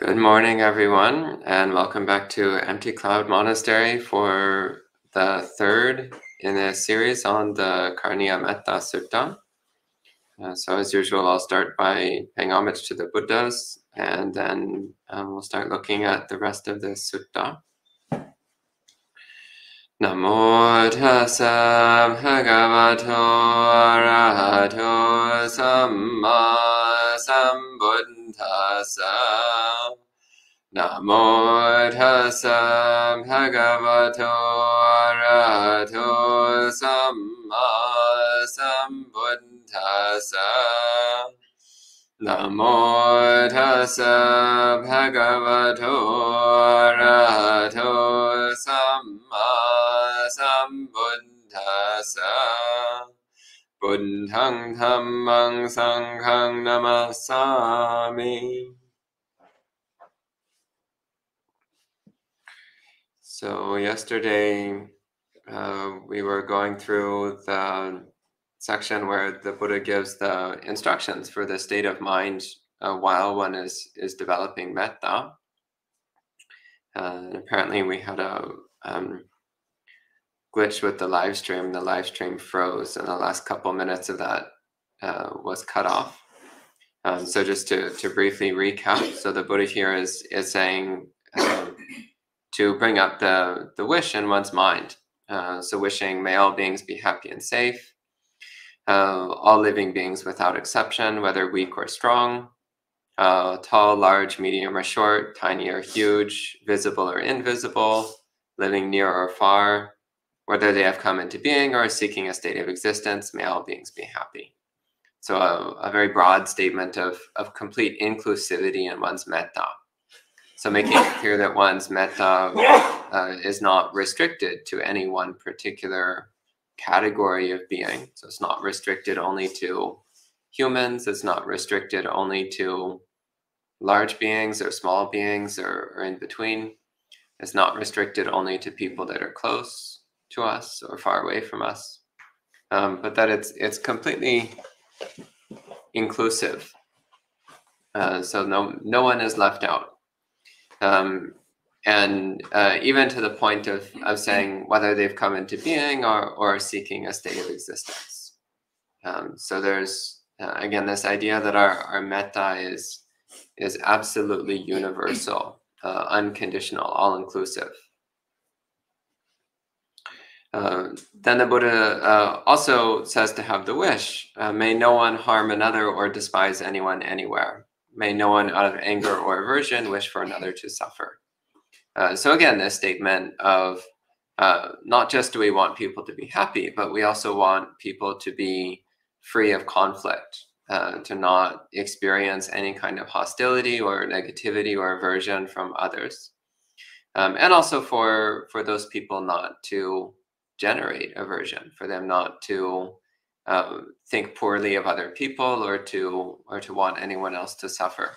Good morning, everyone, and welcome back to Empty Cloud Monastery for the third in a series on the Karniya Metta Sutta. So as usual, I'll start by paying homage to the Buddhas, and then we'll start looking at the rest of the sutta. Namo tassa bhagavato arahato samma sambuddhassa. Namo tassa bhagavato arahato samma sambuddhassa. Namo tassa bhagavato arahato samma sambuddhassa. Buddhang dhammang sanghang namasami. So yesterday we were going through the section where the Buddha gives the instructions for the state of mind while one is developing metta. And apparently we had a glitch with the live stream. The live stream froze, and the last couple minutes of that was cut off. So just to briefly recap, so the Buddha here is saying to bring up the wish in one's mind. So wishing, may all beings be happy and safe. All living beings without exception, whether weak or strong, tall, large, medium or short, tiny or huge, visible or invisible, living near or far, whether they have come into being or are seeking a state of existence, may all beings be happy. So a very broad statement of complete inclusivity in one's metta. So making it clear that one's metta is not restricted to any one particular category of being. So it's not restricted only to humans. It's not restricted only to large beings or small beings or in between. It's not restricted only to people that are close to us or far away from us, but that it's completely inclusive. So no one is left out. And even to the point of saying whether they've come into being or are seeking a state of existence. So there's, again, this idea that our metta is absolutely universal, unconditional, all-inclusive. Then the Buddha also says to have the wish, may no one harm another or despise anyone anywhere. May no one out of anger or aversion wish for another to suffer. So again, this statement of not just do we want people to be happy, but we also want people to be free of conflict, to not experience any kind of hostility or negativity or aversion from others. And also for those people not to generate aversion, for them not to think poorly of other people or to want anyone else to suffer.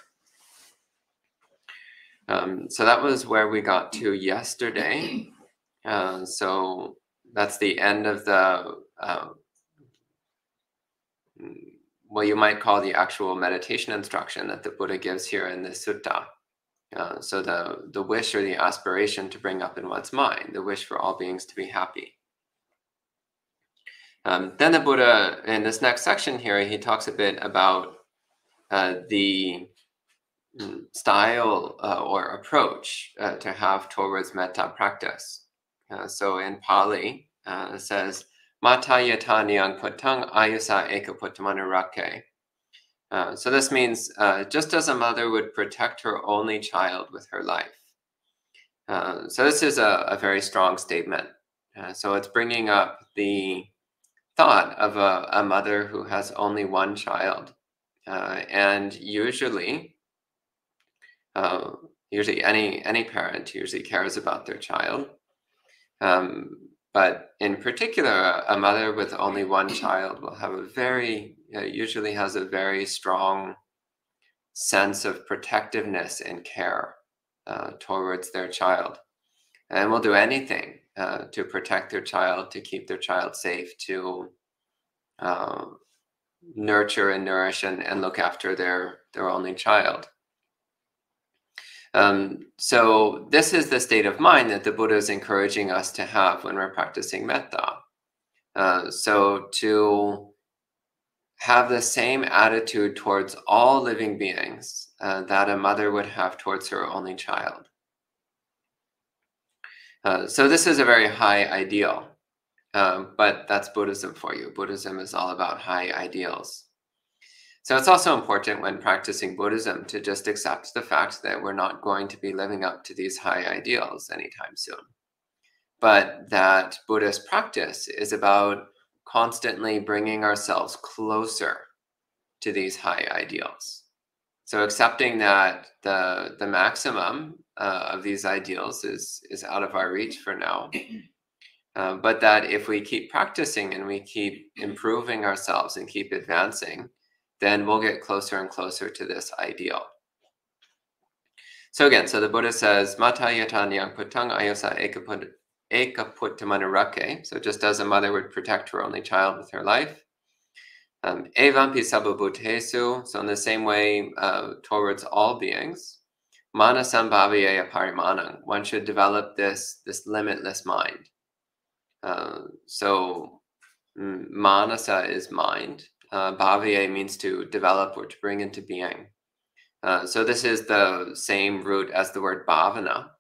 So that was where we got to yesterday. So that's the end of the what you might call the actual meditation instruction that the Buddha gives here in this sutta. So the wish or the aspiration to bring up in one's mind, the wish for all beings to be happy. Then the Buddha, in this next section here, he talks a bit about the style or approach to have towards metta practice. So in Pali, it says, Mata yata niyang puttang ayusa eka puttamanurake. So this means just as a mother would protect her only child with her life. So this is a very strong statement. So it's bringing up the thought of a mother who has only one child. And usually any parent usually cares about their child. But in particular, a mother with only one child will have usually has a very strong sense of protectiveness and care towards their child, and will do anything to protect their child, to keep their child safe, to nurture and nourish and look after their only child. So this is the state of mind that the Buddha is encouraging us to have when we're practicing metta. So to have the same attitude towards all living beings that a mother would have towards her only child. So this is a very high ideal, but that's Buddhism for you. Buddhism is all about high ideals. So it's also important when practicing Buddhism to just accept the fact that we're not going to be living up to these high ideals anytime soon. But that Buddhist practice is about constantly bringing ourselves closer to these high ideals. So accepting that the maximum of these ideals is out of our reach for now, but that if we keep practicing and we keep improving ourselves and keep advancing, then we'll get closer and closer to this ideal. So again, so the Buddha says, Mata yatanyang putang ayasa ekaputtamanu. So just as a mother would protect her only child with her life, Evampi sababhutesu, so in the same way towards all beings, manasambhaviya parimanang, one should develop this limitless mind. So manasa is mind, bhaviya means to develop or to bring into being. So this is the same root as the word bhavana.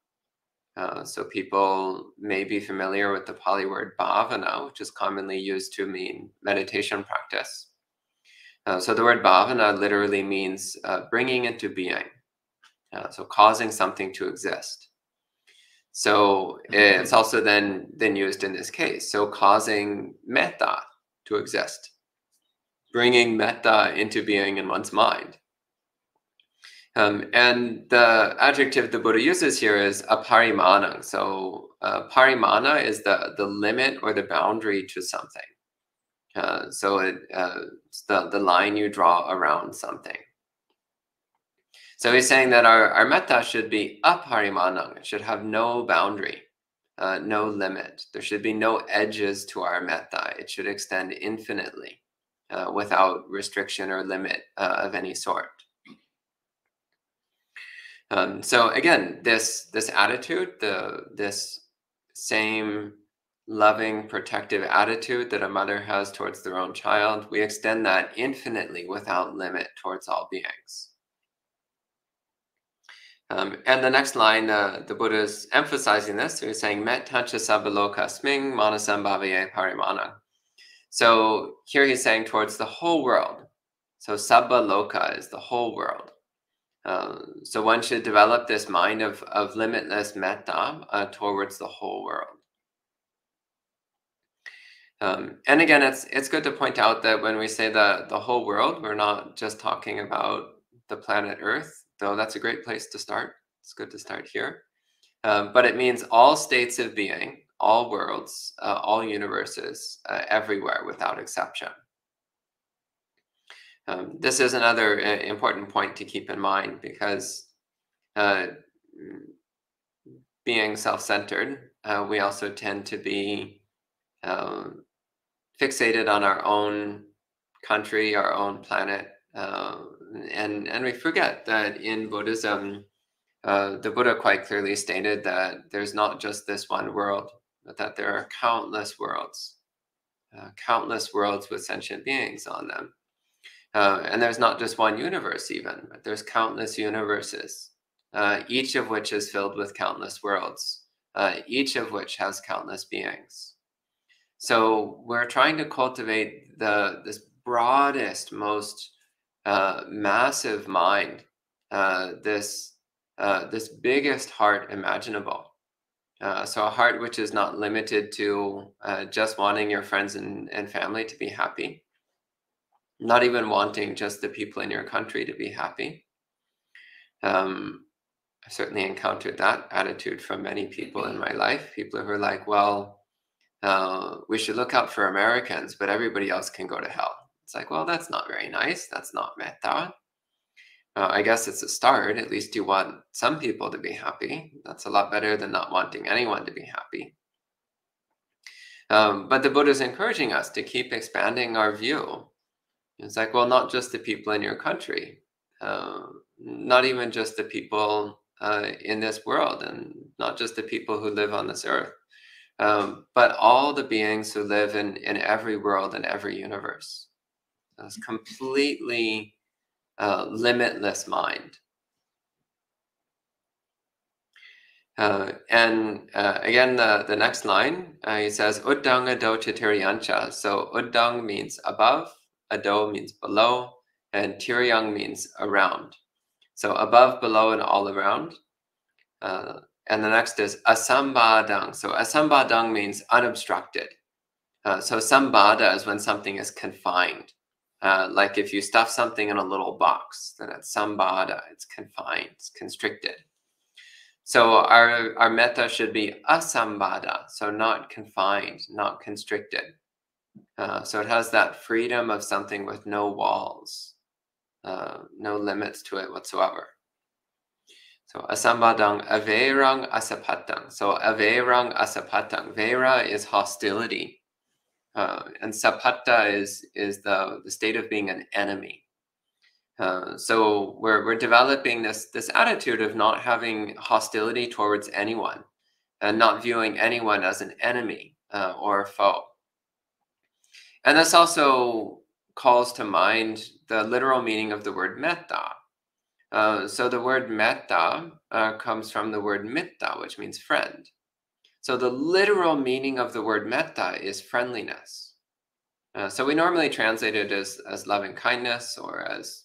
So people may be familiar with the Pali word bhavana, which is commonly used to mean meditation practice. So the word bhavana literally means bringing into being, so causing something to exist. So it's also then used in this case. So causing metta to exist, bringing metta into being in one's mind. And the adjective the Buddha uses here is aparimanang. So parimana is the limit or the boundary to something. So it's the line you draw around something. So he's saying that our metta should be aparimanang. It should have no boundary, no limit. There should be no edges to our metta. It should extend infinitely without restriction or limit of any sort. So again, this attitude, this same loving, protective attitude that a mother has towards their own child, we extend that infinitely without limit towards all beings. And the next line, the Buddha is emphasizing this. So he's saying, Mettacha sabaloka sming manasambhavaye parimana. So here he's saying towards the whole world. So sabbaloka is the whole world. So one should develop this mind of limitless metta towards the whole world. And again, it's good to point out that when we say the whole world, we're not just talking about the planet Earth, though that's a great place to start. It's good to start here. But it means all states of being, all worlds, all universes, everywhere without exception. This is another important point to keep in mind because being self-centered, we also tend to be fixated on our own country, our own planet, and we forget that in Buddhism, the Buddha quite clearly stated that there's not just this one world, but that there are countless worlds with sentient beings on them. And there's not just one universe even, but there's countless universes, each of which is filled with countless worlds, each of which has countless beings. So we're trying to cultivate this broadest, most massive mind, this biggest heart imaginable. So a heart which is not limited to just wanting your friends and family to be happy, not even wanting just the people in your country to be happy. I certainly encountered that attitude from many people in my life, people who are like, well, we should look out for Americans, but everybody else can go to hell. It's like, well, that's not very nice. That's not metta. I guess it's a start. At least you want some people to be happy. That's a lot better than not wanting anyone to be happy. But the Buddha is encouraging us to keep expanding our view. It's like, well, not just the people in your country, not even just the people in this world, and not just the people who live on this earth, but all the beings who live in every world and every universe. It's completely limitless mind. And again, the next line, he says, Uddang ado chitiryancha. So Uddang means above, ado means below, and tiryang means around. So above, below, and all around. And the next is asambadang. So asambadang means unobstructed. So sambada is when something is confined. Like if you stuff something in a little box, then it's sambada, it's confined, it's constricted. So our metta should be asambada, so not confined, not constricted. So it has that freedom of something with no walls, no limits to it whatsoever. So asambadang averang asapatang. So averang asapatang. Vera is hostility. And sapatta is the state of being an enemy. So we're developing this attitude of not having hostility towards anyone, and not viewing anyone as an enemy or a foe. And this also calls to mind the literal meaning of the word metta. So the word metta comes from the word mitta, which means friend. So the literal meaning of the word metta is friendliness. So we normally translate it as loving kindness, or as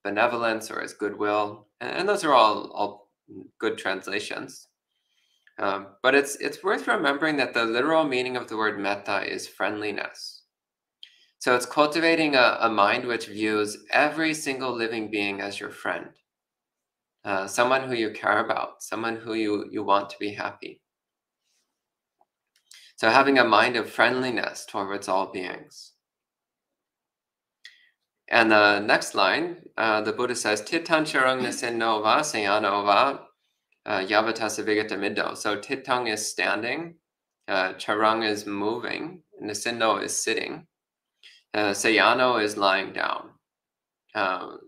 benevolence, or as goodwill, and those are all good translations. But it's worth remembering that the literal meaning of the word metta is friendliness. So it's cultivating a mind which views every single living being as your friend, someone who you care about, someone who you want to be happy. So having a mind of friendliness towards all beings. And the next line, the Buddha says, Titang charang nasinno va sayano va yavatasa vigata middo. So titang is standing, charang is moving, nasinno is sitting, sayano is lying down.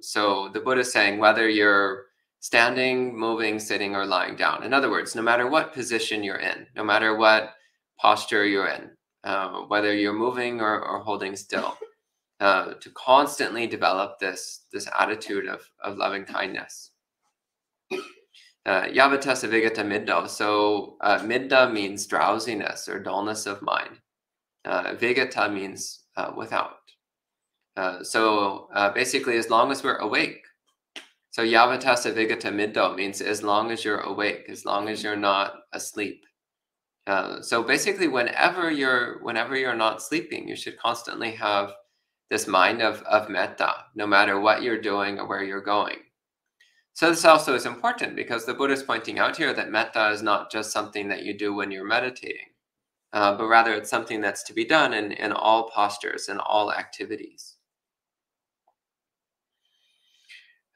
So the Buddha is saying whether you're standing, moving, sitting, or lying down. In other words, no matter what position you're in, no matter what posture you're in, whether you're moving or holding still, to constantly develop this attitude of loving kindness. Yavatasa vigata middo. So midda means drowsiness or dullness of mind. Vigata means without. So basically, as long as we're awake. So yavatasa vigata middo means as long as you're awake, as long as you're not asleep. So basically, whenever you're not sleeping, you should constantly have this mind of metta, no matter what you're doing or where you're going. So this also is important because the Buddha is pointing out here that metta is not just something that you do when you're meditating, but rather it's something that's to be done in all postures and all activities.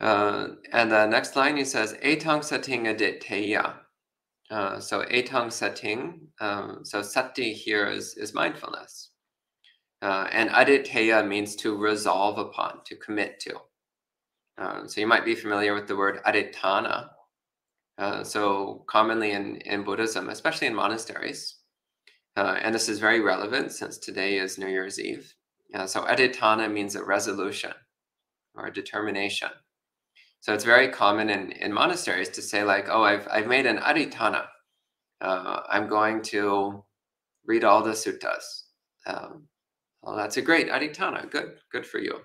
And the next line, he says, Etang sating aditteya. So etang sating, so sati here is mindfulness. And aditteya means to resolve upon, to commit to. So you might be familiar with the word aditana. So commonly in Buddhism, especially in monasteries, and this is very relevant since today is New Year's Eve. So aditana means a resolution or a determination. So it's very common in monasteries to say like, oh, I've made an aditana. I'm going to read all the suttas. Well, that's a great aditana. Good for you.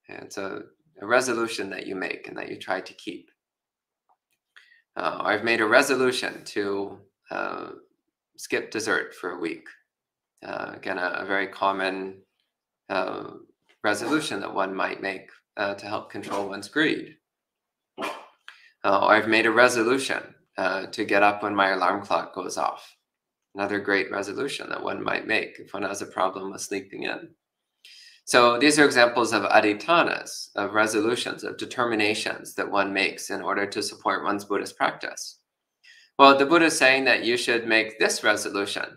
And it's a resolution that you make and that you try to keep. I've made a resolution to skip dessert for a week. Again, a very common resolution that one might make to help control one's greed. I've made a resolution to get up when my alarm clock goes off. Another great resolution that one might make if one has a problem with sleeping in. So these are examples of aditanas, of resolutions, of determinations that one makes in order to support one's Buddhist practice. Well, the Buddha is saying that you should make this resolution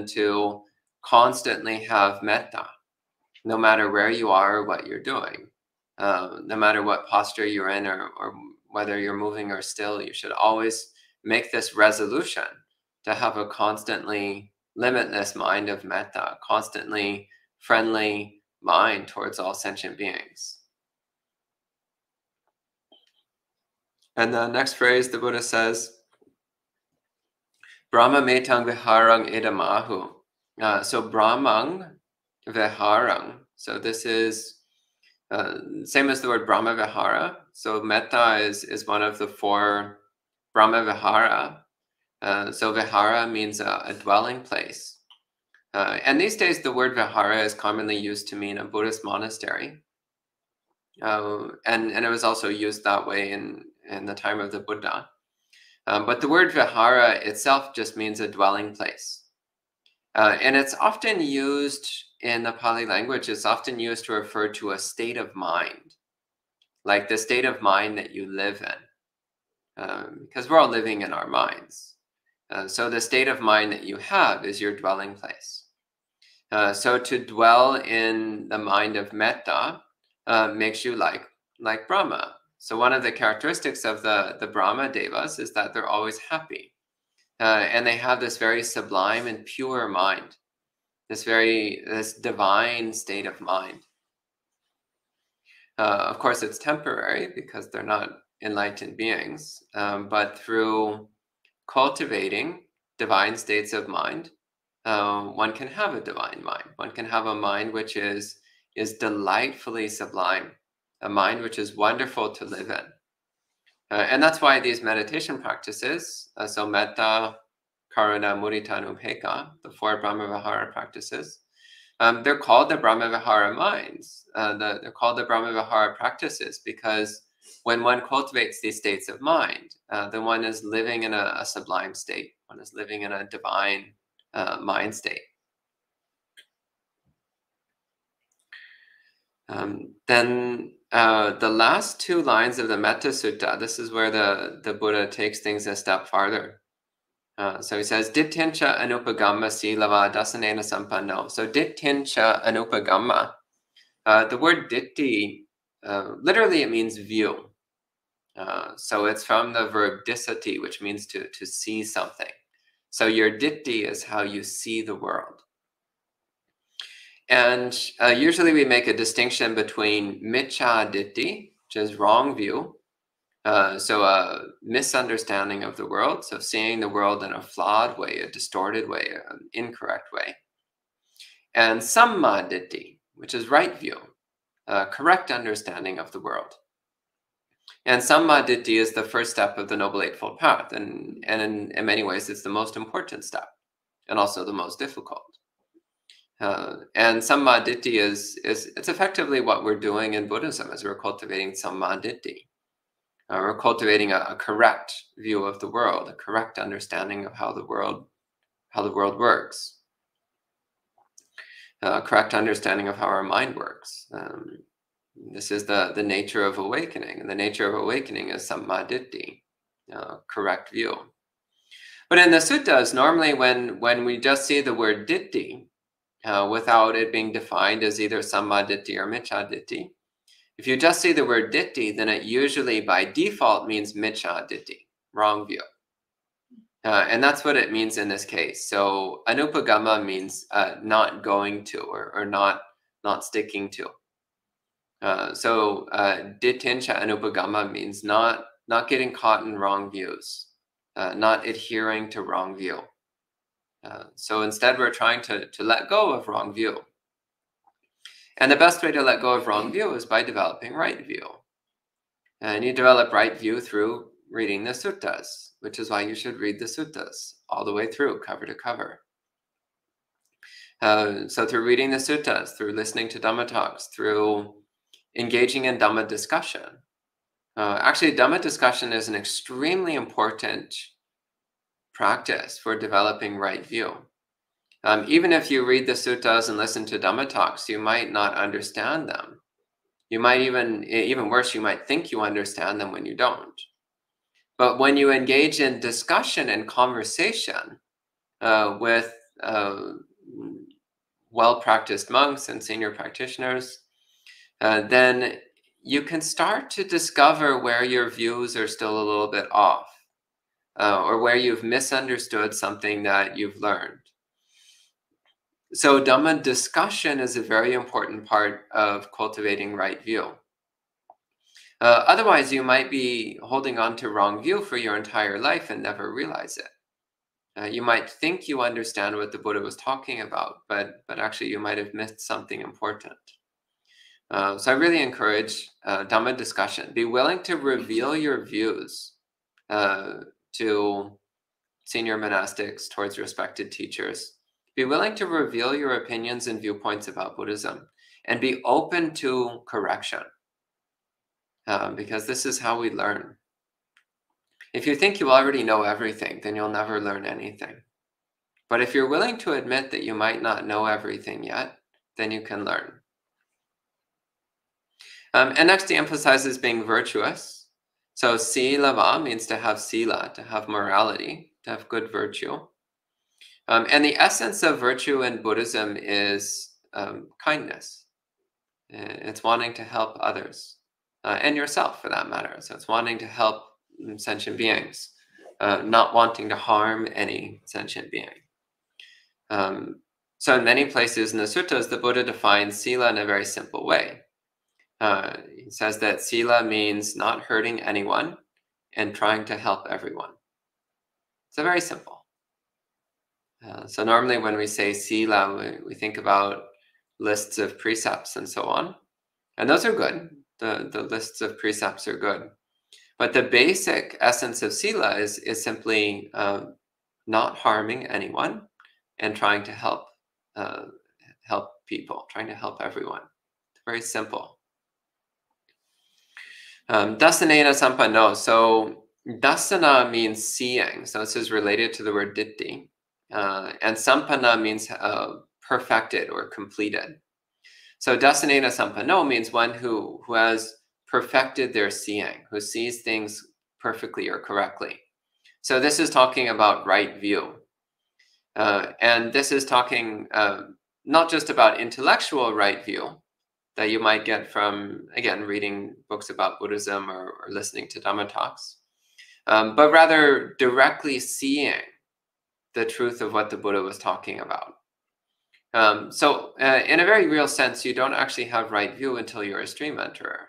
to constantly have metta, no matter where you are or what you're doing, no matter what posture you're in or whether you're moving or still, you should always make this resolution to have a constantly limitless mind of metta, constantly friendly mind towards all sentient beings. And the next phrase, the Buddha says, Brahma metang viharang idamahu. So Brahmang viharang. So this is same as the word Brahma Vihara. So metta is one of the 4 Brahma Vihara. So Vihara means a dwelling place. And these days the word Vihara is commonly used to mean a Buddhist monastery. And it was also used that way in the time of the Buddha. But the word Vihara itself just means a dwelling place. And it's often used in the Pali language, it's often used to refer to a state of mind, like the state of mind that you live in, because we're all living in our minds. So the state of mind that you have is your dwelling place. So to dwell in the mind of metta makes you like Brahma. So one of the characteristics of the Brahma Devas is that they're always happy. And they have this very sublime and pure mind, this divine state of mind. Of course, it's temporary because they're not enlightened beings, but through cultivating divine states of mind, one can have a divine mind. One can have a mind which is delightfully sublime, a mind which is wonderful to live in. And that's why these meditation practices, so metta, karuna, mudita, and upekkha, the 4 Brahmavihara practices, they're called the Brahmavihara minds. They're called the Brahmavihara practices because when one cultivates these states of mind, then one is living in a sublime state. One is living in a divine mind state. Then the last 2 lines of the Metta Sutta, this is where the Buddha takes things a step farther. So he says, Dittincha anupagamma silava dasanena sampanno. So dittincha anupagamma. The word Ditty, literally it means view. So it's from the verb disati, which means to see something. So your Ditty is how you see the world. And usually we make a distinction between miccha Ditty, which is wrong view, so a misunderstanding of the world, so seeing the world in a flawed way, a distorted way, an incorrect way. And samma Ditty, which is right view, a correct understanding of the world. And samma Ditty is the first step of the Noble Eightfold Path, and in many ways it's the most important step, and also the most difficult. And samma Ditty it's effectively what we're doing in Buddhism as we're cultivating samma Ditty. We're cultivating a correct view of the world, a correct understanding of how the world works, a correct understanding of how our mind works. This is the nature of awakening, and the nature of awakening is samma Ditty, correct view. But in the suttas, normally when we just see the word Ditty, without it being defined as either samma Ditty or miccha Ditty, if you just see the word Ditty, then it usually by default means miccha Ditty, wrong view. And that's what it means in this case. So anupagamma means not going to or not sticking to. So dittincha anupagamma means not getting caught in wrong views, not adhering to wrong view. So instead we're trying to let go of wrong view. And the best way to let go of wrong view is by developing right view. And you develop right view through reading the suttas, which is why you should read the suttas all the way through, cover to cover. So through reading the suttas, through listening to Dhamma talks, through engaging in Dhamma discussion. Actually, Dhamma discussion is an extremely important practice for developing right view. Even if you read the suttas and listen to Dhamma talks, you might not understand them. You might even worse, you might think you understand them when you don't. But when you engage in discussion and conversation with well-practiced monks and senior practitioners, then you can start to discover where your views are still a little bit off, or where you've misunderstood something that you've learned. So Dhamma discussion is a very important part of cultivating right view. Otherwise, you might be holding on to wrong view for your entire life and never realize it. You might think you understand what the Buddha was talking about, but actually you might have missed something important. So I really encourage Dhamma discussion. Be willing to reveal your views to senior monastics, towards respected teachers. Be willing to reveal your opinions and viewpoints about Buddhism, and be open to correction, because this is how we learn. If you think you already know everything, then you'll never learn anything. But if you're willing to admit that you might not know everything yet, then you can learn. And next he emphasizes being virtuous. So silava means to have sila, to have morality, to have good virtue. And the essence of virtue in Buddhism is kindness. It's wanting to help others, and yourself for that matter. So it's wanting to help sentient beings, not wanting to harm any sentient being. So in many places in the suttas, the Buddha defines sila in a very simple way. He says that sila means not hurting anyone and trying to help everyone. So very simple. So normally when we say sila, we think about lists of precepts and so on. And those are good. The lists of precepts are good. But the basic essence of sila is simply not harming anyone and trying to help people, trying to help everyone. It's very simple. Dasanena sampanno. So dasana means seeing. So this is related to the word ditty. And sampanna means perfected or completed. So dasanena sampanno means one who has perfected their seeing, who sees things perfectly or correctly. So this is talking about right view. And this is talking not just about intellectual right view that you might get from, again, reading books about Buddhism or listening to Dhamma talks, but rather directly seeing the truth of what the Buddha was talking about. So in a very real sense, you don't actually have right view until you're a stream enterer.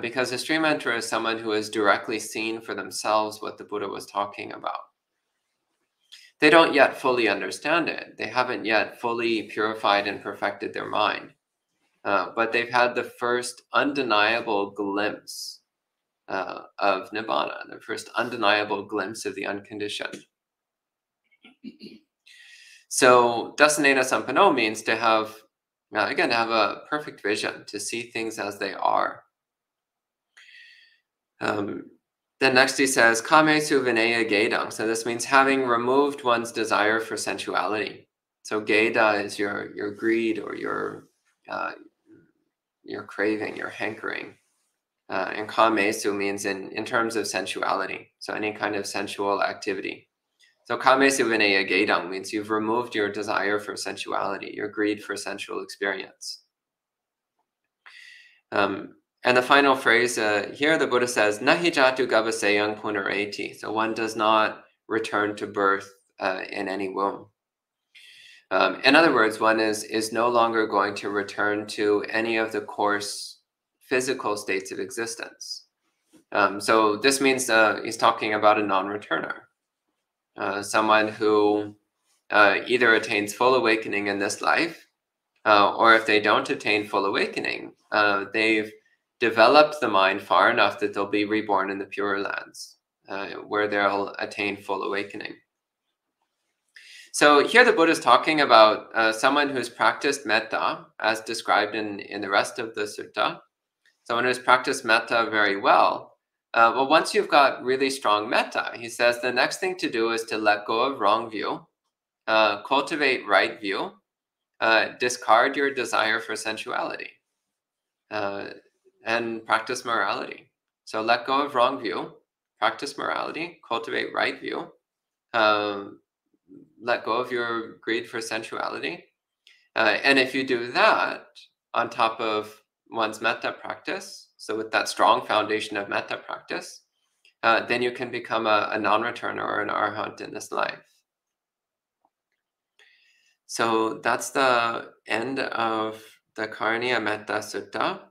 Because a stream enterer is someone who has directly seen for themselves what the Buddha was talking about. They don't yet fully understand it. They haven't yet fully purified and perfected their mind. But they've had the first undeniable glimpse of Nibbana, the first undeniable glimpse of the unconditioned. So dasanena sampanno means to have, again, to have a perfect vision, to see things as they are. Then next he says, kamesu vinaya gedang. So this means having removed one's desire for sensuality. So geda is your greed or your craving, your hankering. And kamesu means in terms of sensuality. So any kind of sensual activity. So kamesu vinaya gedang means you've removed your desire for sensuality, your greed for sensual experience. And the final phrase here, the Buddha says, nahi jatu gavaseyang punareti. So one does not return to birth in any womb. In other words, one is no longer going to return to any of the coarse physical states of existence. So this means he's talking about a non-returner. Someone who either attains full awakening in this life, or if they don't attain full awakening, they've developed the mind far enough that they'll be reborn in the Pure Lands, where they'll attain full awakening. So here the Buddha is talking about someone who's practiced metta, as described in the rest of the sutta. Someone who's practiced metta very well. Well, once you've got really strong metta, he says the next thing to do is to let go of wrong view, cultivate right view, discard your desire for sensuality, and practice morality. So let go of wrong view, practice morality, cultivate right view, let go of your greed for sensuality. And if you do that, on top of one's metta practice, so with that strong foundation of metta practice, then you can become a non-returner or an arhat in this life. So that's the end of the Karaniya Metta Sutta.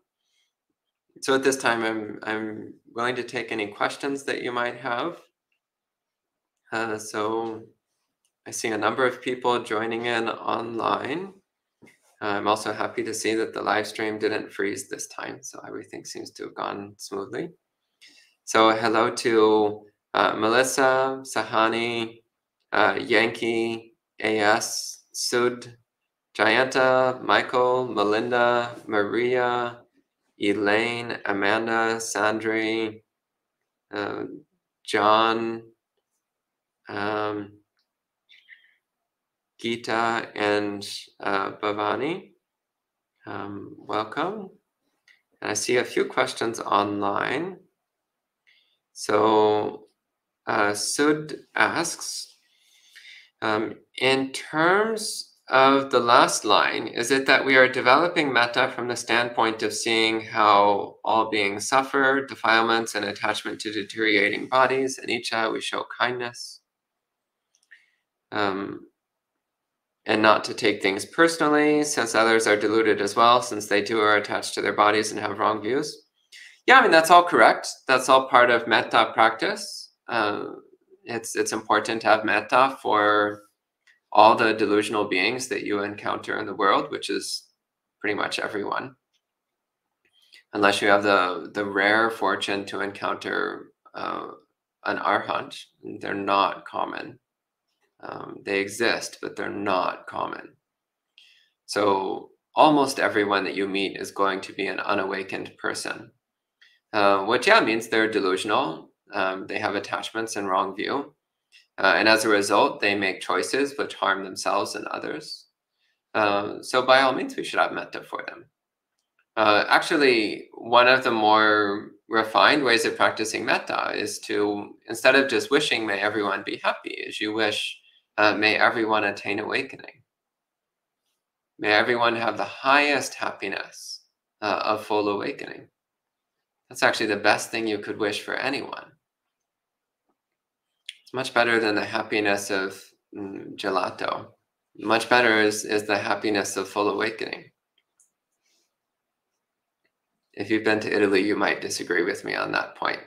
So at this time, I'm willing to take any questions that you might have. So I see a number of people joining in online. I'm also happy to see that the live stream didn't freeze this time, so everything seems to have gone smoothly. So hello to Melissa, Sahani, Yankee, AS, Sud, Jayanta, Michael, Melinda, Maria, Elaine, Amanda, Sandri, John, Geeta, and Bhavani. Welcome. And I see a few questions online. So Sud asks, in terms of the last line, is it that we are developing metta from the standpoint of seeing how all beings suffer, defilements, and attachment to deteriorating bodies? In anicca, we show kindness. And not to take things personally, since others are deluded as well, since they too are attached to their bodies and have wrong views. Yeah, I mean, that's all correct. That's all part of metta practice. It's important to have metta for all the delusional beings that you encounter in the world, which is pretty much everyone. Unless you have the rare fortune to encounter an arhat, they're not common. They exist, but they're not common. So almost everyone that you meet is going to be an unawakened person. Which, yeah, means they're delusional. They have attachments and wrong view. And as a result, they make choices which harm themselves and others. So by all means, we should have metta for them. Actually, one of the more refined ways of practicing metta is to, instead of just wishing, may everyone be happy, is you wish, may everyone attain awakening. May everyone have the highest happiness of full awakening. That's actually the best thing you could wish for anyone. It's much better than the happiness of gelato. Much better is the happiness of full awakening. If you've been to Italy, you might disagree with me on that point.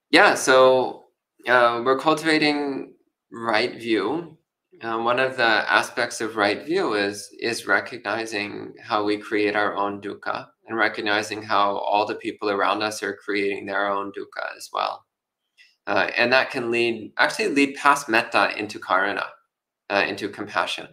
Yeah, so we're cultivating right view. One of the aspects of right view is recognizing how we create our own dukkha and recognizing how all the people around us are creating their own dukkha as well. And that can lead past metta into karuna, into compassion.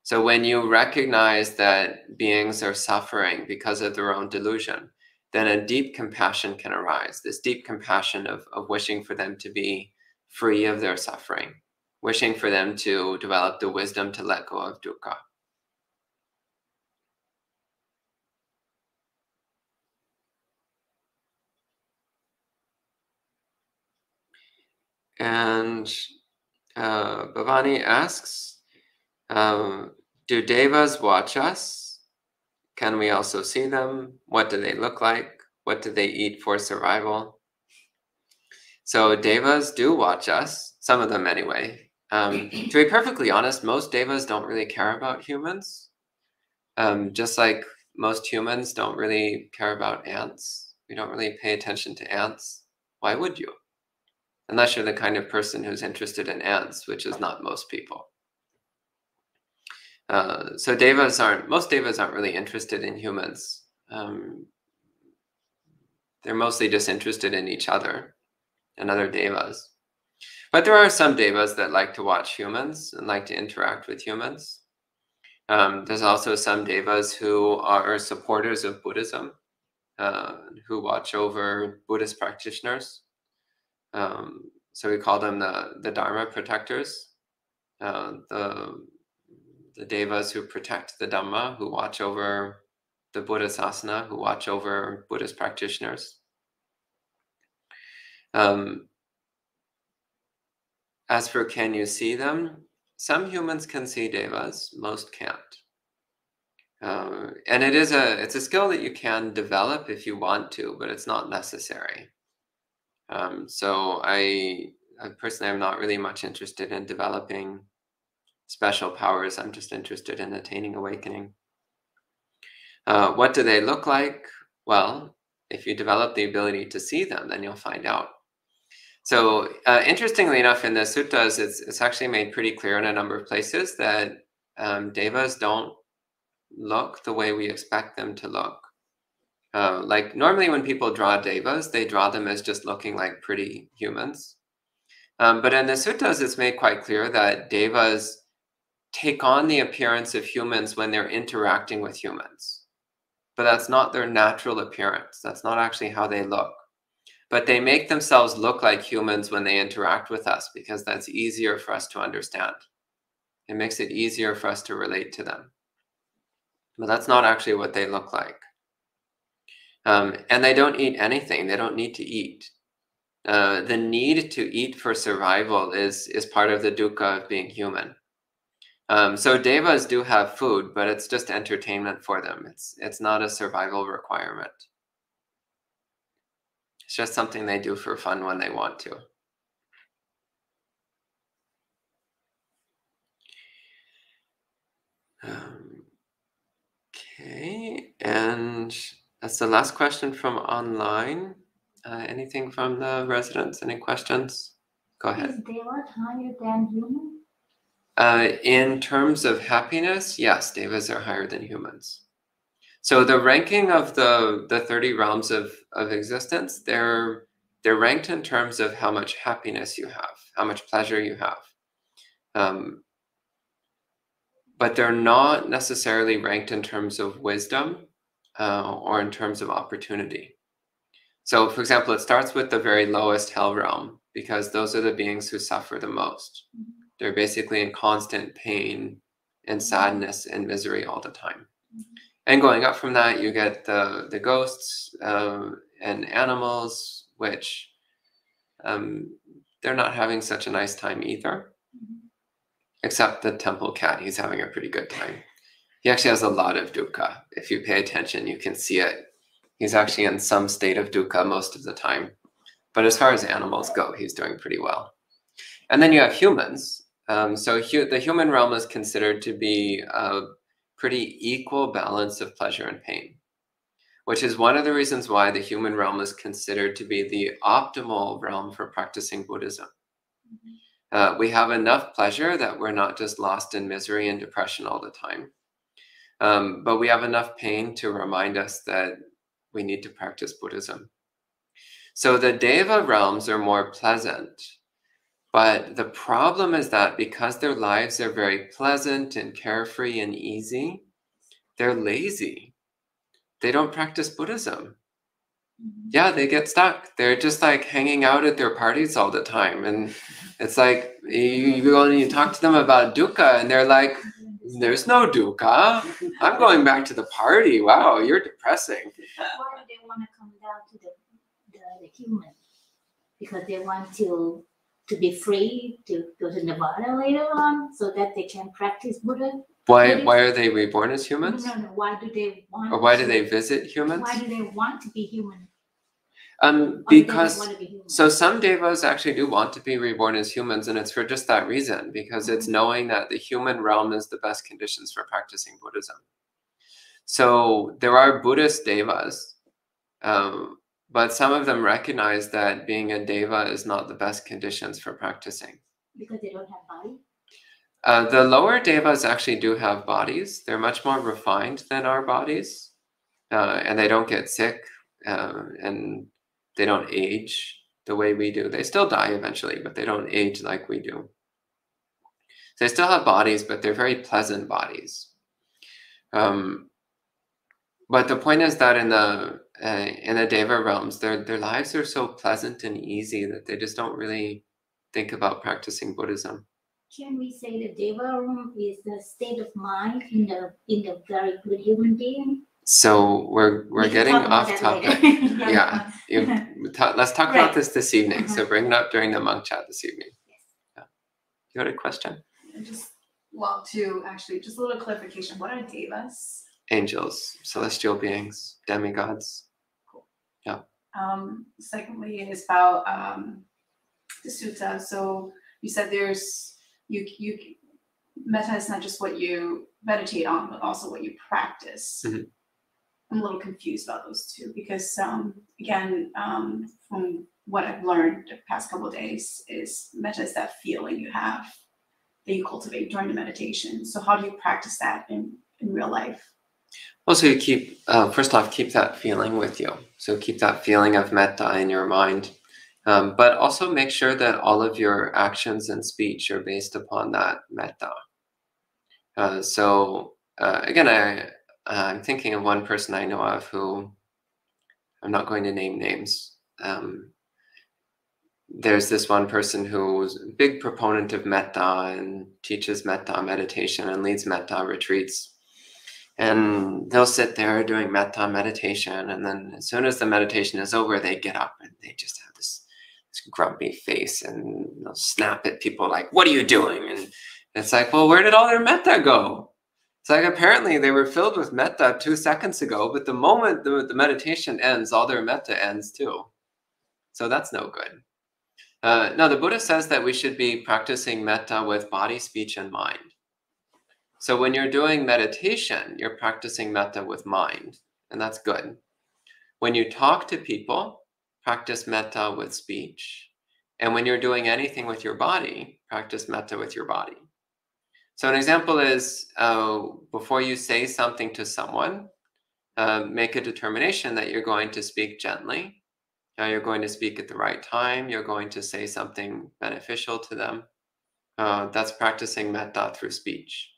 So when you recognize that beings are suffering because of their own delusion, then a deep compassion can arise, this deep compassion of wishing for them to be free of their suffering, wishing for them to develop the wisdom to let go of dukkha. And Bhavani asks, do devas watch us? Can we also see them? What do they look like? What do they eat for survival? So devas do watch us, some of them anyway. To be perfectly honest, most devas don't really care about humans. Just like most humans don't really care about ants. We don't really pay attention to ants. Why would you? Unless you're the kind of person who's interested in ants, which is not most people. So most devas aren't really interested in humans. They're mostly just interested in each other and other devas. But there are some devas that like to watch humans and like to interact with humans. There's also some devas who are supporters of Buddhism, who watch over Buddhist practitioners. So we call them the Dharma protectors, the devas who protect the Dhamma, who watch over the Buddhasasana, who watch over Buddhist practitioners. As for can you see them? Some humans can see devas, most can't. And it's a skill that you can develop if you want to, but it's not necessary. So I personally am not really much interested in developing special powers. I'm just interested in attaining awakening. What do they look like? Well, if you develop the ability to see them, then you'll find out. So interestingly enough, in the suttas, it's actually made pretty clear in a number of places that devas don't look the way we expect them to look. Like normally when people draw devas, they draw them as just looking like pretty humans. But in the suttas, it's made quite clear that devas take on the appearance of humans when they're interacting with humans. But that's not their natural appearance. That's not actually how they look. But they make themselves look like humans when they interact with us because that's easier for us to understand. It makes it easier for us to relate to them. But that's not actually what they look like. And they don't eat anything. They don't need to eat. The need to eat for survival is part of the dukkha of being human. So devas do have food, but it's just entertainment for them. It's not a survival requirement. It's just something they do for fun when they want to. Okay, and that's the last question from online. Anything from the residents? Any questions? Go ahead. Is deva higher than human? In terms of happiness, yes, devas are higher than humans. So the ranking of the 30 realms of existence, they're ranked in terms of how much happiness you have, how much pleasure you have. But they're not necessarily ranked in terms of wisdom or in terms of opportunity. So, for example, it starts with the very lowest hell realm because those are the beings who suffer the most. They're basically in constant pain and sadness and misery all the time. And going up from that, you get the ghosts and animals, which they're not having such a nice time either. Except the temple cat, he's having a pretty good time. He actually has a lot of dukkha. If you pay attention, you can see it. He's actually in some state of dukkha most of the time. But as far as animals go, he's doing pretty well. And then you have humans. The human realm is considered to be a pretty equal balance of pleasure and pain, which is one of the reasons why the human realm is considered to be the optimal realm for practicing Buddhism. We have enough pleasure that we're not just lost in misery and depression all the time. But we have enough pain to remind us that we need to practice Buddhism. So the Deva realms are more pleasant. But the problem is that because their lives are very pleasant and carefree and easy, they're lazy. They don't practice Buddhism. Yeah, they get stuck. They're just like hanging out at their parties all the time. And it's like, you go and you talk to them about dukkha and they're like, there's no dukkha. I'm going back to the party. Wow, you're depressing. Why do they want to come down to the human? Because they want to be free to go to Nirvana later on so that they can practice Buddha. Why are they reborn as humans? No. Why do they want? Or why do they visit humans? Why do they want to be human? Because so some devas actually do want to be reborn as humans, and it's for just that reason, because it's knowing that the human realm is the best conditions for practicing Buddhism. So there are Buddhist devas, but some of them recognize that being a deva is not the best conditions for practicing. Because they don't have body? The lower devas actually do have bodies. They're much more refined than our bodies, and they don't get sick, and they don't age the way we do. They still die eventually, but they don't age like we do. So they still have bodies, but they're very pleasant bodies. But the point is that in the Deva realms, their lives are so pleasant and easy that they just don't really think about practicing Buddhism. Can we say the Deva realm is the state of mind in the very good human being? So we're getting off topic. Yeah, let's talk about this evening. So bring it up during the monk chat this evening. Yes. Yeah. You had a question? Just a little clarification. What are devas? angels, celestial beings, demigods. Cool. Yeah. Secondly is about the sutta. So you said there's you metta is not just what you meditate on, but also what you practice. Mm-hmm. I'm a little confused about those two because again, from what I've learned the past couple of days, is metta is that feeling you have that you cultivate during the meditation. So how do you practice that in real life? Well, so you keep, first off, keep that feeling with you. So keep that feeling of metta in your mind. But also make sure that all of your actions and speech are based upon that metta. Again, I'm thinking of one person I know of who, I'm not going to name names. There's this one person who's a big proponent of metta and teaches metta meditation and leads metta retreats. And they'll sit there doing metta meditation, and then as soon as the meditation is over, they get up and they just have this grumpy face, and they'll snap at people like, "What are you doing?" And it's like, well, where did all their metta go? It's like, apparently they were filled with metta 2 seconds ago, but the moment the meditation ends, all their metta ends too. So that's no good. Now, the Buddha says that we should be practicing metta with body, speech, and mind. So when you're doing meditation, you're practicing metta with mind, and that's good. When you talk to people, practice metta with speech. And when you're doing anything with your body, practice metta with your body. So an example is, before you say something to someone, make a determination that you're going to speak gently. You're going to speak at the right time. You're going to say something beneficial to them. That's practicing metta through speech.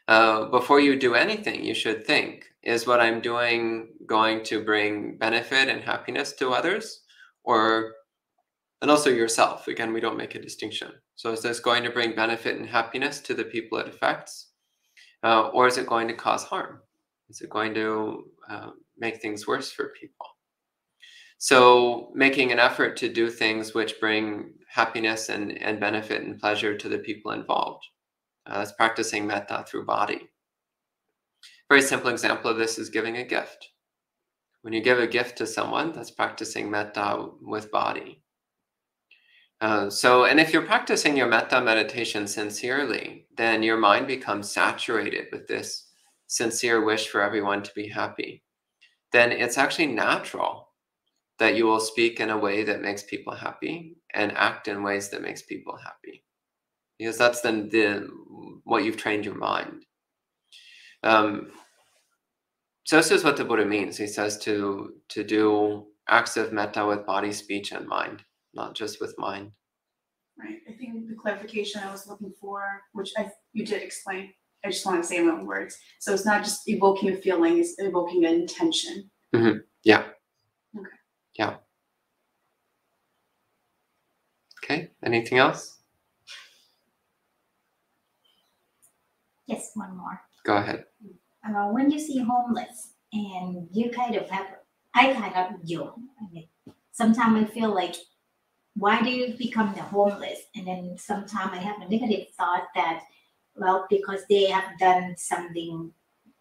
Before you do anything, you should think, is what I'm doing going to bring benefit and happiness to others? And also yourself. Again, we don't make a distinction. So is this going to bring benefit and happiness to the people it affects? Or is it going to cause harm? Is it going to make things worse for people? So making an effort to do things which bring happiness and benefit and pleasure to the people involved. That's practicing metta through body. Very simple example of this is giving a gift. When you give a gift to someone, that's practicing metta with body. And if you're practicing your metta meditation sincerely, then your mind becomes saturated with this sincere wish for everyone to be happy. Then it's actually natural that you will speak in a way that makes people happy and act in ways that makes people happy. Because that's what you've trained your mind. So this is what the Buddha means. He says to do acts of metta with body, speech, and mind, not just with mind. Right. I think the clarification I was looking for, which you did explain, I just want to say in my own words. So it's not just evoking a feeling, it's evoking an intention. Mm-hmm. Yeah. Okay. Yeah. Okay. Anything else? Yes, one more. Go ahead. When you see homeless and I kind of sometimes I feel like, why do you become the homeless? And then sometimes I have a negative thought that, well, because they have done something,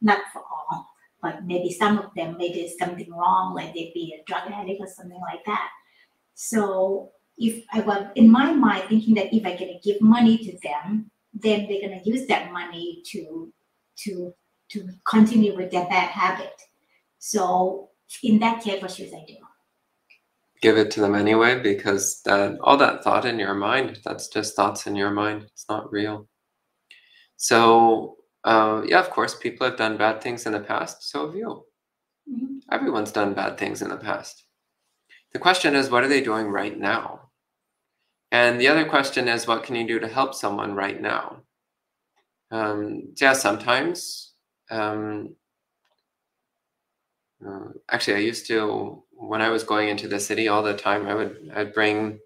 not for all, but maybe some of them, maybe there's something wrong, like they be a drug addict or something like that. So if I was in my mind thinking that if I'm going to give money to them, then they're going to use that money to continue with their bad habit. So in that case, what should I do? Give it to them anyway, because all that thought in your mind, that's just thoughts in your mind. It's not real. So yeah, of course, people have done bad things in the past. So have you. Mm-hmm. Everyone's done bad things in the past. The question is, what are they doing right now? And the other question is, what can you do to help someone right now? Yeah, sometimes. Actually, I used to, when I was going into the city all the time, I'd bring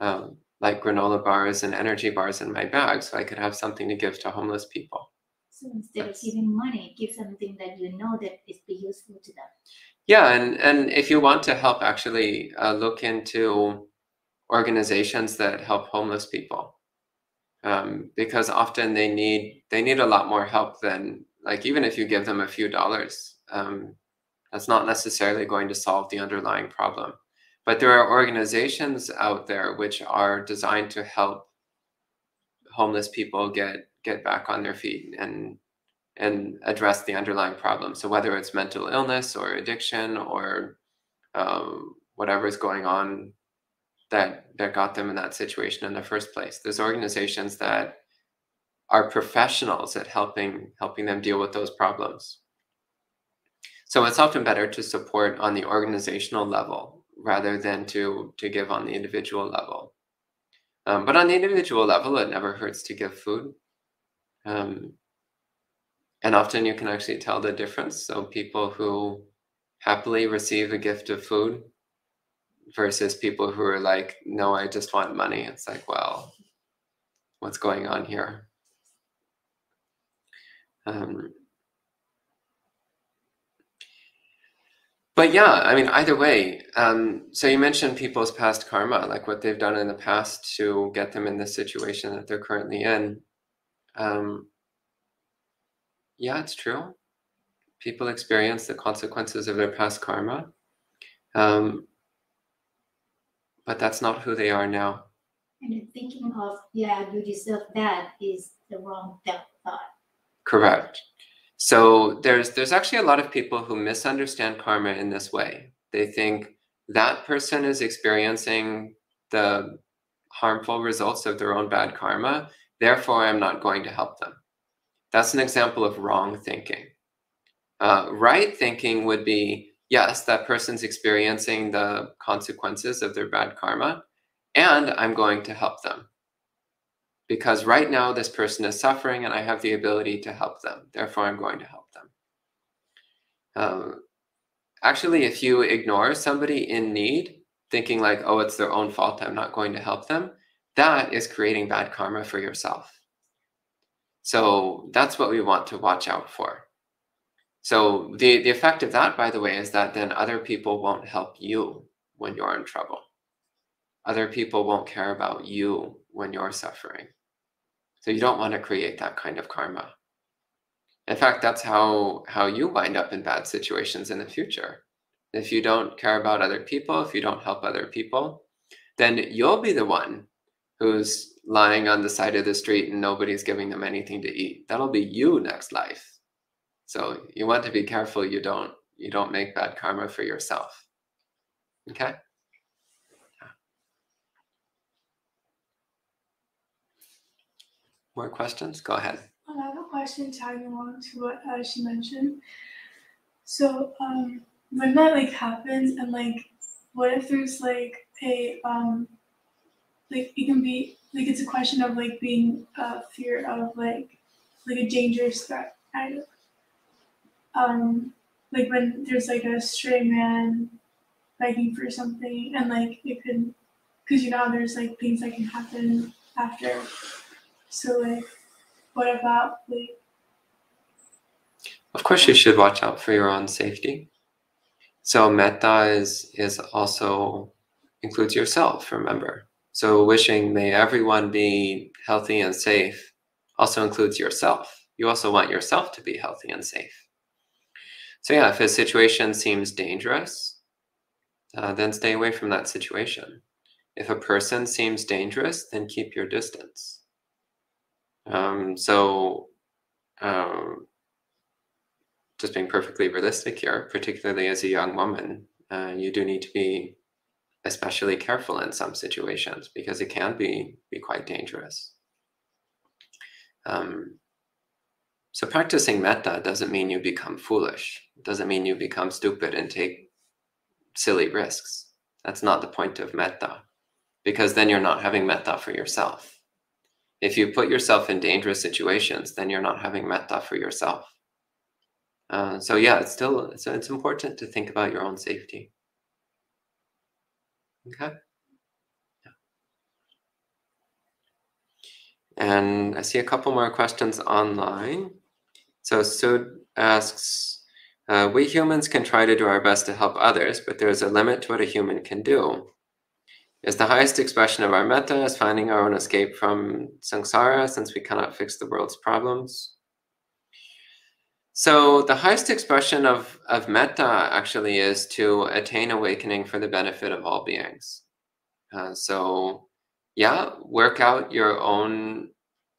like granola bars and energy bars in my bag so I could have something to give to homeless people. So instead of giving money, give something that you know that is be useful to them. Yeah, and if you want to help, actually look into organizations that help homeless people, because often they need a lot more help than like even if you give them a few dollars, that's not necessarily going to solve the underlying problem. But there are organizations out there which are designed to help homeless people get back on their feet and address the underlying problem. So whether it's mental illness or addiction or whatever is going on that got them in that situation in the first place, there's organizations that are professionals at helping them deal with those problems. So it's often better to support on the organizational level rather than to give on the individual level. But on the individual level, it never hurts to give food. And often you can actually tell the difference. So people who happily receive a gift of food versus people who are like, no, I just want money. It's like, well, what's going on here? But yeah, I mean, either way, so you mentioned people's past karma, like what they've done in the past to get them in the situation that they're currently in. Yeah, it's true. People experience the consequences of their past karma. But that's not who they are now. And thinking of, yeah, you deserve that is the wrong thought. Correct. So there's actually a lot of people who misunderstand karma in this way. They think that person is experiencing the harmful results of their own bad karma, therefore I'm not going to help them. That's an example of wrong thinking. Right thinking would be, yes, that person's experiencing the consequences of their bad karma, and I'm going to help them. Because right now this person is suffering and I have the ability to help them. Therefore, I'm going to help them. Actually, if you ignore somebody in need, thinking like, oh, it's their own fault, I'm not going to help them, that is creating bad karma for yourself. So that's what we want to watch out for. So the effect of that, by the way, is that then other people won't help you when you're in trouble. Other people won't care about you when you're suffering. So you don't want to create that kind of karma. In fact, that's how you wind up in bad situations in the future. If you don't care about other people, if you don't help other people, then you'll be the one who's lying on the side of the street and nobody's giving them anything to eat. That'll be you next life. So you want to be careful you don't make bad karma for yourself. Okay? More questions? Go ahead. I have a question tagging along to what she mentioned. So when that like happens, and like, what if there's like a like it can be like it's a question of like being fear of like a dangerous threat kind of like when there's like a stray man begging for something, and like it could, because you know there's like things that can happen after. So like, what about like? Of course, you should watch out for your own safety. So metta is also includes yourself, remember. So wishing may everyone be healthy and safe also includes yourself. You also want yourself to be healthy and safe. So yeah, if a situation seems dangerous, then stay away from that situation. If a person seems dangerous, then keep your distance. Just being perfectly realistic here, particularly as a young woman, you do need to be especially careful in some situations because it can be quite dangerous. So practicing metta doesn't mean you become foolish. It doesn't mean you become stupid and take silly risks. That's not the point of metta, because then you're not having metta for yourself. If you put yourself in dangerous situations, then you're not having metta for yourself. So yeah, it's important to think about your own safety. Okay. Yeah. And I see a couple more questions online. So Sud asks, we humans can try to do our best to help others, but there's a limit to what a human can do. Is the highest expression of our metta as finding our own escape from samsara, since we cannot fix the world's problems? So the highest expression of metta actually is to attain awakening for the benefit of all beings. So yeah, work out your own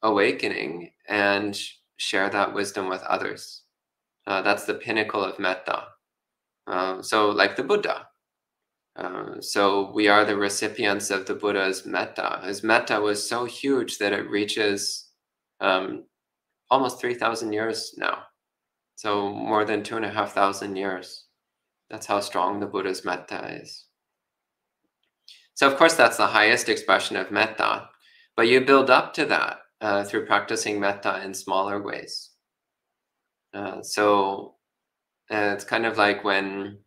awakening and share that wisdom with others. That's the pinnacle of metta. So like the Buddha. So we are the recipients of the Buddha's metta. His metta was so huge that it reaches almost 3,000 years now. So more than 2,500 years. That's how strong the Buddha's metta is. So of course that's the highest expression of metta, but you build up to that through practicing metta in smaller ways. So it's kind of like when,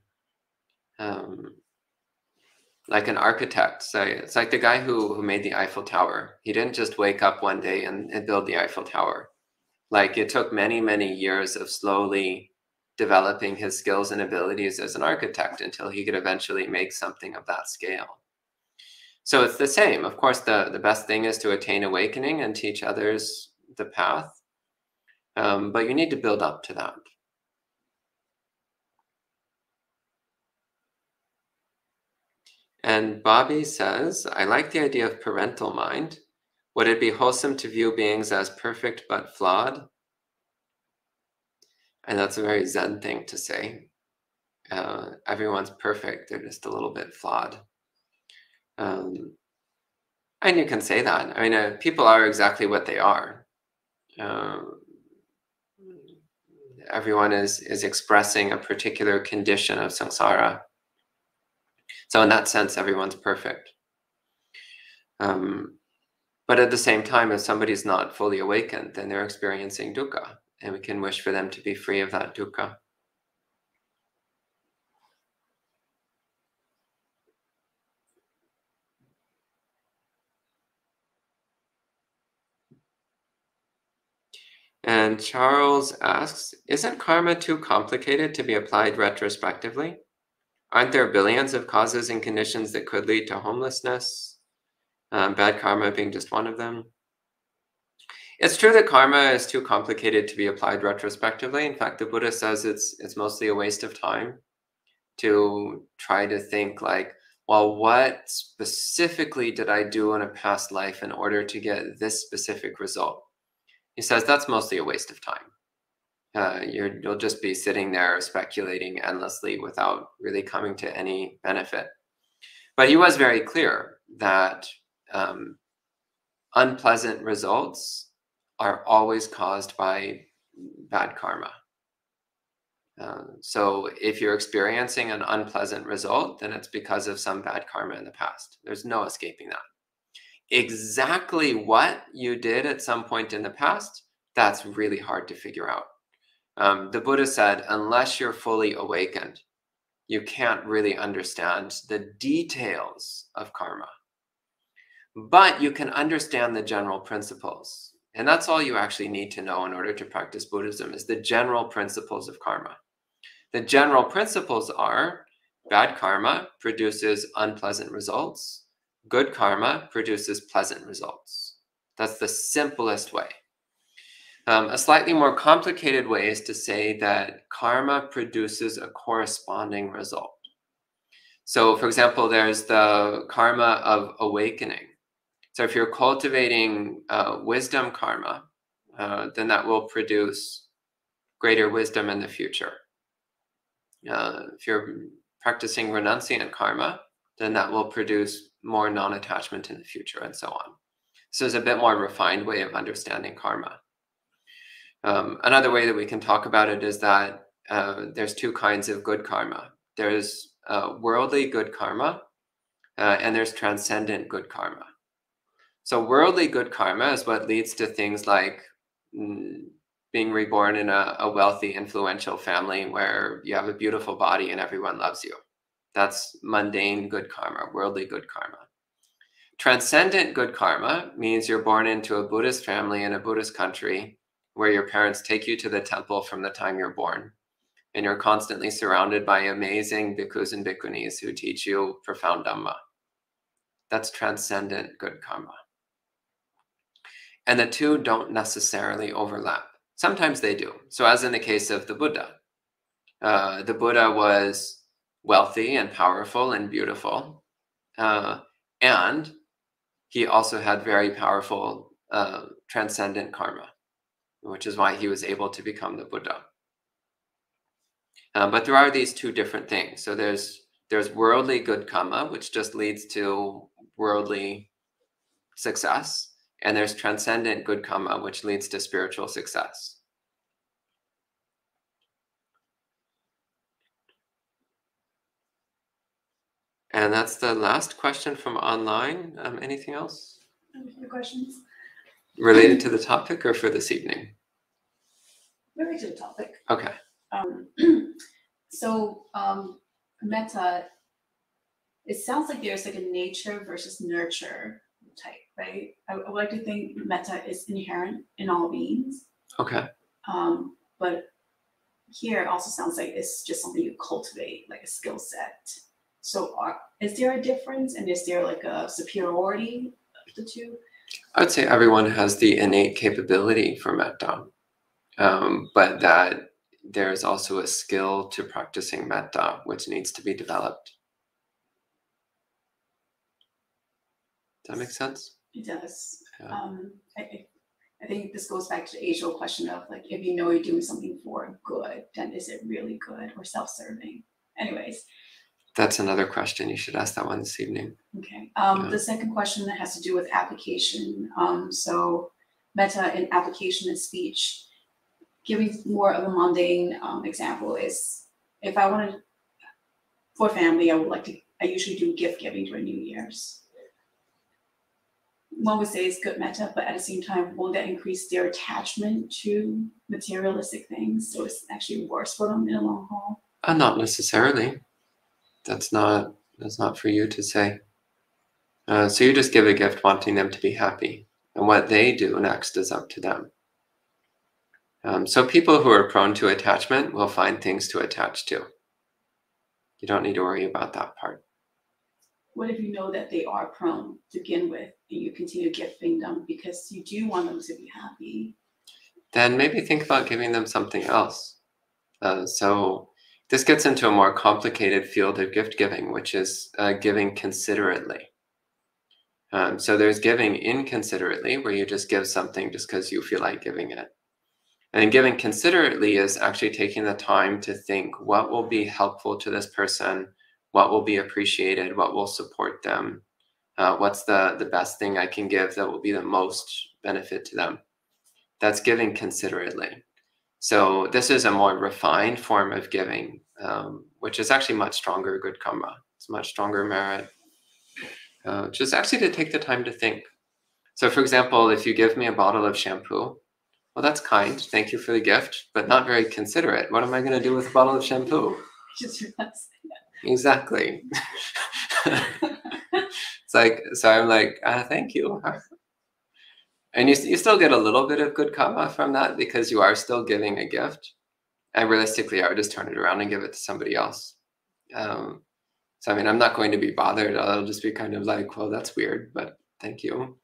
like an architect. So it's like the guy who made the Eiffel Tower. He didn't just wake up one day and build the Eiffel Tower. Like it took many, many years of slowly developing his skills and abilities as an architect until he could eventually make something of that scale. So it's the same. Of course, the best thing is to attain awakening and teach others the path. But you need to build up to that. And Bobby says, I like the idea of parental mind. Would it be wholesome to view beings as perfect but flawed? And that's a very Zen thing to say. Everyone's perfect, they're just a little bit flawed. And you can say that. I mean, people are exactly what they are. Everyone is expressing a particular condition of samsara. So in that sense, everyone's perfect. But at the same time, if somebody's not fully awakened, then they're experiencing dukkha, and we can wish for them to be free of that dukkha. And Charles asks, isn't karma too complicated to be applied retrospectively? Aren't there billions of causes and conditions that could lead to homelessness? Bad karma being just one of them. It's true that karma is too complicated to be applied retrospectively. In fact, the Buddha says it's mostly a waste of time to try to think like, well, what specifically did I do in a past life in order to get this specific result? He says that's mostly a waste of time. You'll just be sitting there speculating endlessly without really coming to any benefit. But he was very clear that unpleasant results are always caused by bad karma. So if you're experiencing an unpleasant result, then it's because of some bad karma in the past. There's no escaping that. Exactly what you did at some point in the past, that's really hard to figure out. The Buddha said, unless you're fully awakened, you can't really understand the details of karma. But you can understand the general principles. And that's all you actually need to know in order to practice Buddhism, is the general principles of karma. The general principles are bad karma produces unpleasant results. Good karma produces pleasant results. That's the simplest way. A slightly more complicated way is to say that karma produces a corresponding result. So, for example, there's the karma of awakening. So if you're cultivating wisdom karma, then that will produce greater wisdom in the future. If you're practicing renunciant karma, then that will produce more non-attachment in the future, and so on. So there's a bit more refined way of understanding karma. Another way that we can talk about it is that there's two kinds of good karma. There's worldly good karma, and there's transcendent good karma. So worldly good karma is what leads to things like being reborn in a wealthy, influential family where you have a beautiful body and everyone loves you. That's mundane good karma, worldly good karma. Transcendent good karma means you're born into a Buddhist family in a Buddhist country where your parents take you to the temple from the time you're born. And you're constantly surrounded by amazing bhikkhus and bhikkhunis who teach you profound Dhamma. That's transcendent good karma. And the two don't necessarily overlap. Sometimes they do. So as in the case of the Buddha was wealthy and powerful and beautiful. And he also had very powerful transcendent karma, which is why he was able to become the Buddha. But there are these two different things. So there's worldly good karma, which just leads to worldly success. And there's transcendent good karma, which leads to spiritual success. And that's the last question from online. Anything else? Any other questions? Related to the topic or for this evening? Related to the topic. Okay. So metta, it sounds like there's like a nature versus nurture type, right? I would like to think metta is inherent in all beings. Okay. But here it also sounds like it's just something you cultivate, like a skill set. So is there a difference, and is there like a superiority of the two? I would say everyone has the innate capability for metta, but that there's also a skill to practicing metta, which needs to be developed. Does that make sense? It does. Yeah. I think this goes back to the age-old question of like, if you know you're doing something for good, then is it really good or self-serving? Anyways. That's another question. You should ask that one this evening. Okay. The second question that has to do with application. So metta in application and speech, giving more of a mundane example is if I wanted, for family, I usually do gift giving during New Year's. One would say it's good metta, but at the same time, will that increase their attachment to materialistic things? So it's actually worse for them in the long haul? Not necessarily. That's not for you to say. So you just give a gift wanting them to be happy. And what they do next is up to them. So people who are prone to attachment will find things to attach to. You don't need to worry about that part. What if you know that they are prone to begin with, and you continue gifting them because you do want them to be happy? Then maybe think about giving them something else. So this gets into a more complicated field of gift giving, which is giving considerately. So there's giving inconsiderately, where you just give something just because you feel like giving it. And giving considerately is actually taking the time to think what will be helpful to this person, what will be appreciated, what will support them, what's the best thing I can give that will be the most benefit to them. That's giving considerately. So this is a more refined form of giving, which is actually much stronger good karma. It's much stronger merit. Just actually to take the time to think. So for example, if you give me a bottle of shampoo, well, that's kind. Thank you for the gift, but not very considerate. What am I going to do with a bottle of shampoo? Just realized. Exactly. It's like, so I'm like, thank you. And you still get a little bit of good karma from that because you are still giving a gift. And realistically, I would just turn it around and give it to somebody else. So, I mean, I'm not going to be bothered. I'll just be kind of like, well, that's weird, but thank you.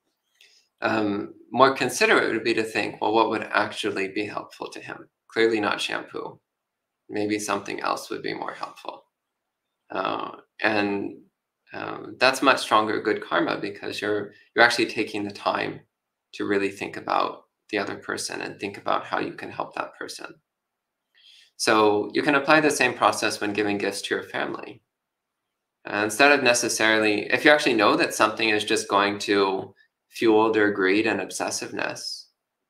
More considerate would be to think, well, what would actually be helpful to him? Clearly not shampoo. Maybe something else would be more helpful. And that's much stronger good karma because you're actually taking the time to really think about the other person and think about how you can help that person. So you can apply the same process when giving gifts to your family. Instead of necessarily, if you actually know that something is just going to fuel their greed and obsessiveness,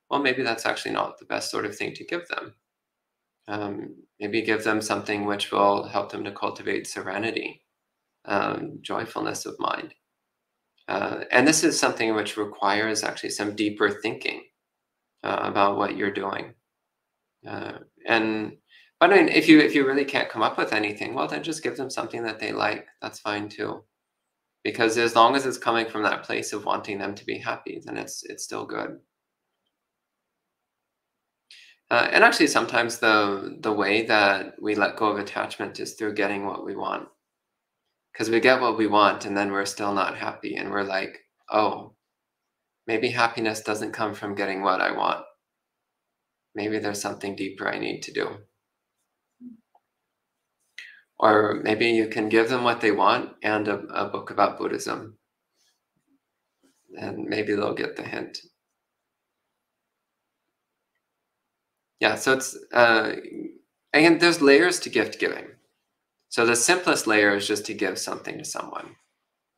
well, maybe that's actually not the best sort of thing to give them. Maybe give them something which will help them to cultivate serenity, joyfulness of mind. And this is something which requires actually some deeper thinking about what you're doing. But I mean, if you really can't come up with anything, well, then just give them something that they like. That's fine too. Because as long as it's coming from that place of wanting them to be happy, then it's still good. And actually, sometimes the way that we let go of attachment is through getting what we want. Because we get what we want, and then we're still not happy, and we're like, oh, maybe happiness doesn't come from getting what I want. maybe there's something deeper I need to do. Or maybe you can give them what they want and a book about Buddhism. And maybe they'll get the hint. Yeah, so it's, again, there's layers to gift giving. So the simplest layer is just to give something to someone.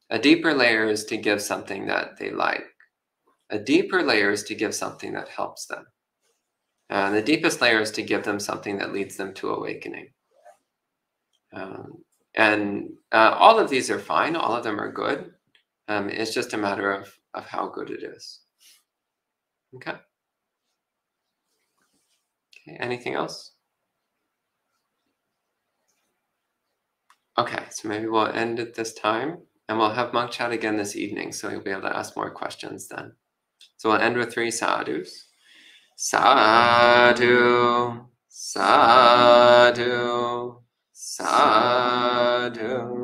A deeper layer is to give something that they like. A deeper layer is to give something that helps them. And the deepest layer is to give them something that leads them to awakening. All of these are fine. All of them are good. It's just a matter of how good it is. Okay. Okay. Anything else? Okay. So maybe we'll end at this time, and we'll have monk chat again this evening, so you'll be able to ask more questions then. So we'll end with 3 sadhus. Sadhu, sadhu, sadhu.